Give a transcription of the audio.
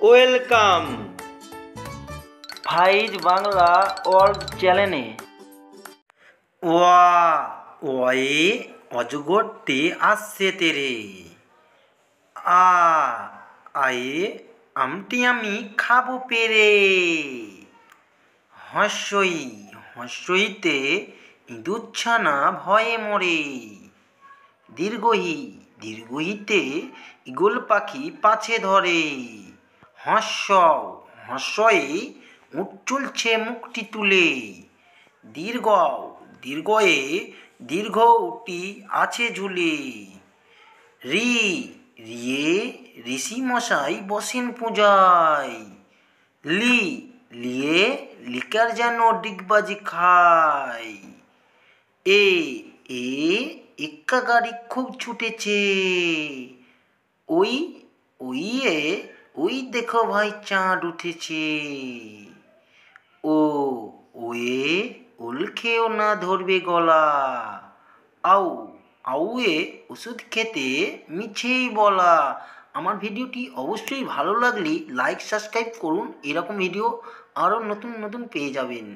Welcome ফাইজ Bangla world চ্যানেলে। ওয়া way অজগরটি আসছে তেরে। আ আয়ে আমটি আমি খাবো পেরে। হস্যই হস্যইতে ইঁদুরছানা ভয়ে মরে। দীর্ঘহি দীর্ঘহিতে ঈগল পাখি পাছে ধরে। হস্য হস্যয়ে উট চলছে মুখটি তুলে। দীর্ঘ দীর্ঘয়ে দীর্ঘ উটি আছে ঝুলে। রি রিয়ে ঋষি মশাই বসেন পূজায়। লি লিয়ে লিকার যেন ডিগবাজি খায়। এ এ এক্কা গাড়ি খুব ছুটেছে। ওই ওইয়ে ওই দেখো ভাই চাঁদ উঠেছে। ও ওয়ে ওল খেয়েও না ধরবে গলা। আউ আউয়ে ওষুধ খেতে মিছেই বলা। আমার ভিডিওটি অবশ্যই ভালো লাগলে লাইক সাবস্ক্রাইব করুন। এরকম ভিডিও আরও নতুন নতুন পেয়ে যাবেন।